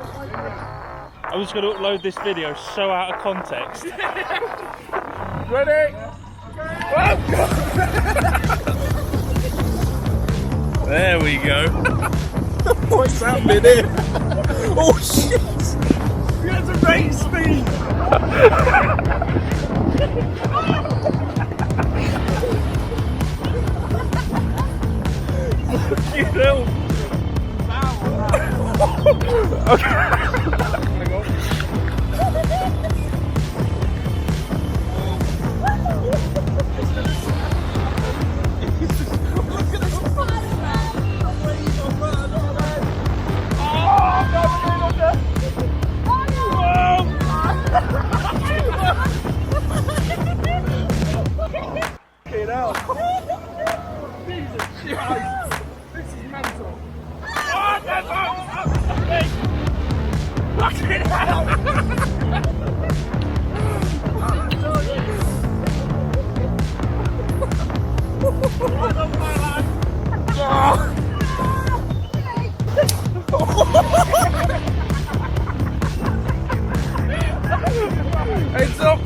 I'm just going to upload this video so out of context. Ready? Oh, God. There we go. What's happening here? Oh shit! We had some great speed! You know. Okay. Heads up!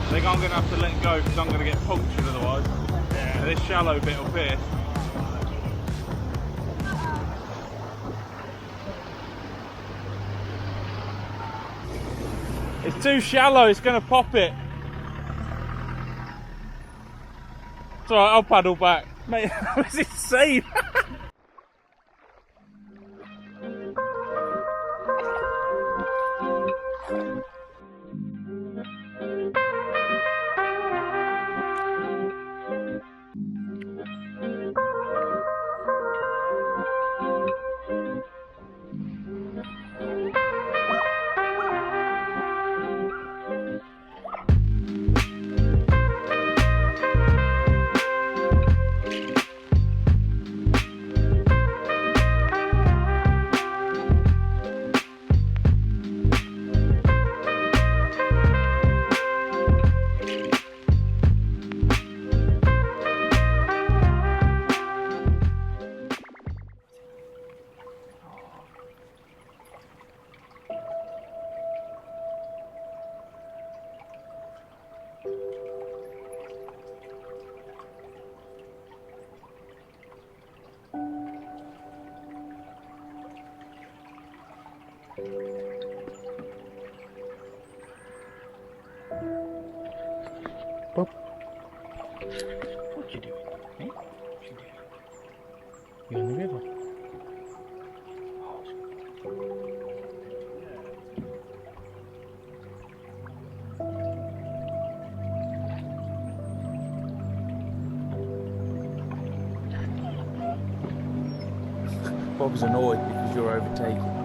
I think I'm going to have to let go because I'm going to get punctured otherwise. Yeah. This shallow bit up here. It's too shallow, it's going to pop it. It's alright, I'll paddle back. Mate, that was insane. Bob? What you doing? Eh? What you doing? You in the river? Bob's annoyed because you're overtaking.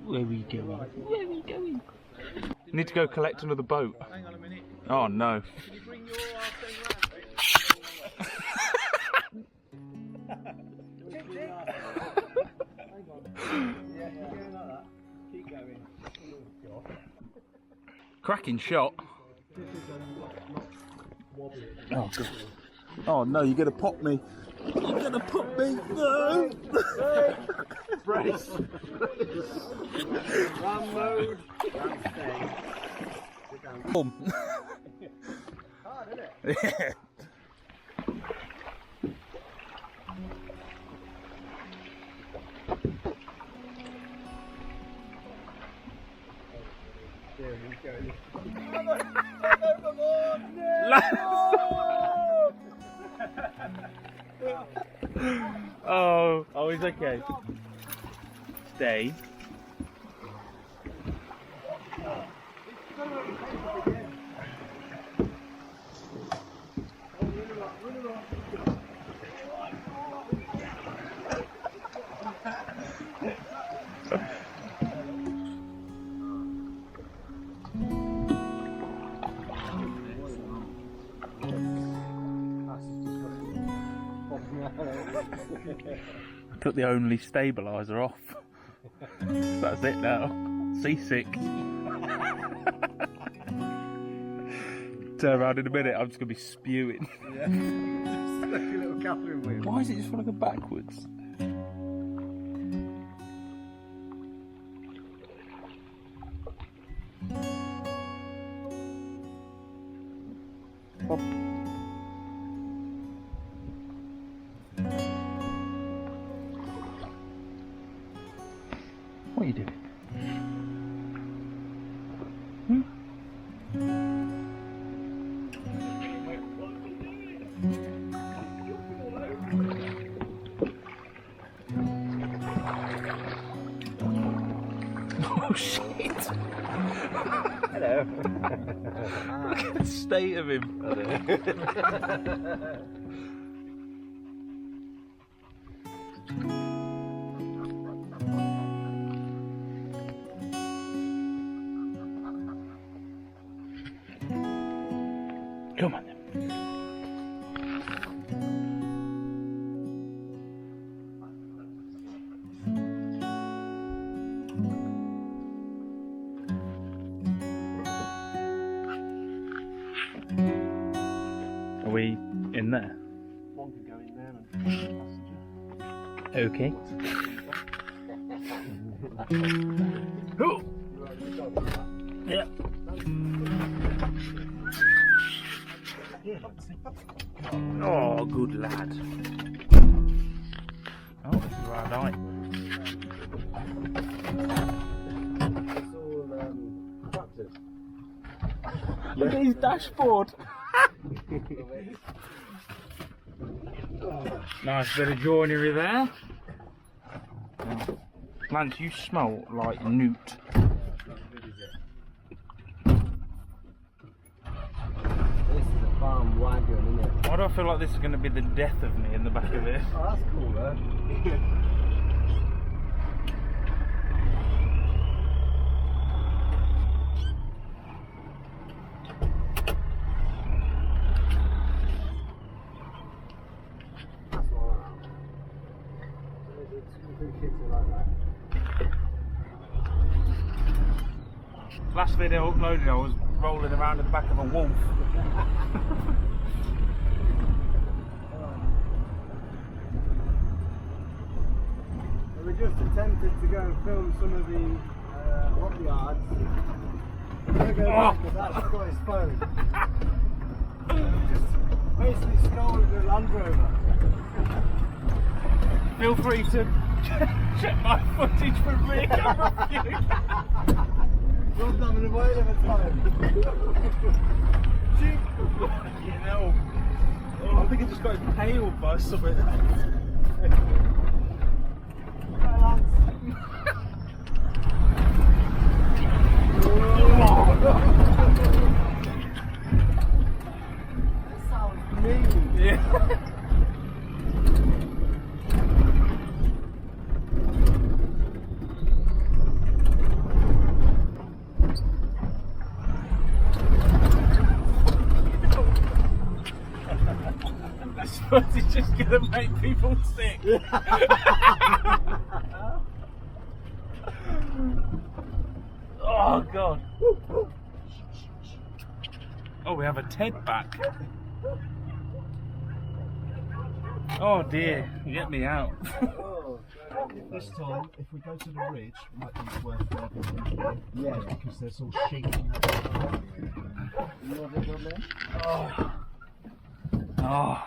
Where are we going? Where are we going? Need to go collect another boat. Hang on a minute. Oh no. Can you bring your thing round? Cracking shot. Oh, God. Oh no, you're gonna pop me. You're gonna pop me. No. Brace. Run mode. Run stay. Boom. Hard, isn't it? Yeah. There we go. Oh, he's okay. Stay. I took the only stabiliser off. That's it now. Seasick. Turn around in a minute, I'm just going to be spewing. Yeah. Just like a little Catherine wheel. Why is it just fucking backwards? Bob. What are you doing? Oh shit! Hello. Look at the state of him. Come on then. Are we in there? One can go in there and Okay. Oh! Yeah. Oh, good lad. Oh, this is where I die. It's all tractors. Look at his dashboard. Nice bit of joinery there. Lance, you smell like newt. This is a farm wagon, isn't it? Why do I feel like this is going to be the death of me in the back of this? Oh, that's cool, though. That's all right. Two kids are like that. Last video uploaded, I was rolling around in the back of a wolf. We just attempted to go and film some of the hot yards. We're going back because that's got his phone. Just basically stolen the Land Rover. Feel free to check my footage for rear camera view. Rob's having a whale of a time. You know, I think it just got impaled by something. That sounds mean. Yeah. It's just gonna make people sick. Oh god. Oh, we have a Ted back. Oh dear, get me out. This time, if we go to the ridge, it might be worth driving. Yeah, because there's all sheep. Oh. Oh.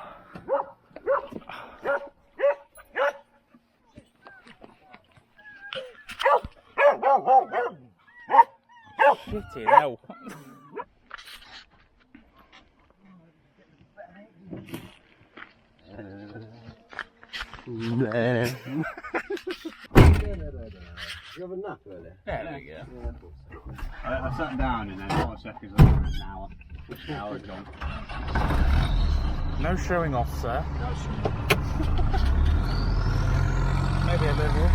Shitty hell. You have a nap earlier? Yeah, there we go. I sat down and then 4 seconds later, an hour gone. No showing off, sir. Maybe a little.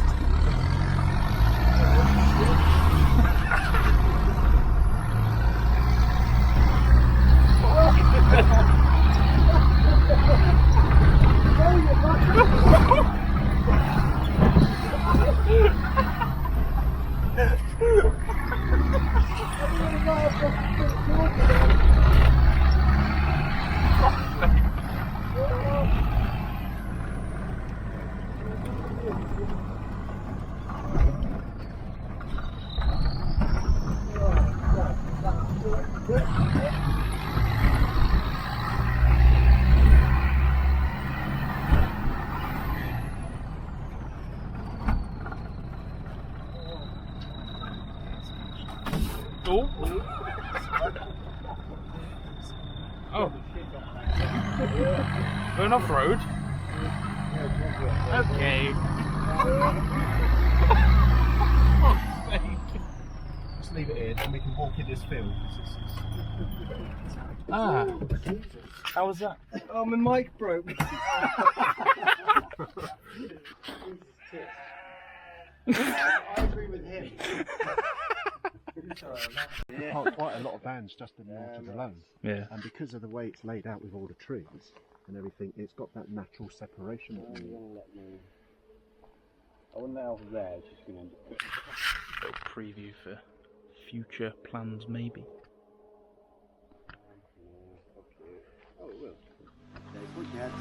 Oh. Oh. Going off road? Okay. Just leave it here, then we can walk in this field. Ah. How was that? Oh, my mic broke. I agree with him. Quite a lot of vans just in the orchard alone. Yeah. And because of the way it's laid out with all the trees and everything, it's got that natural separation. I wouldn't let off there, it's just going to end up. Little preview for future plans, maybe. Oh, it will. There's what you had.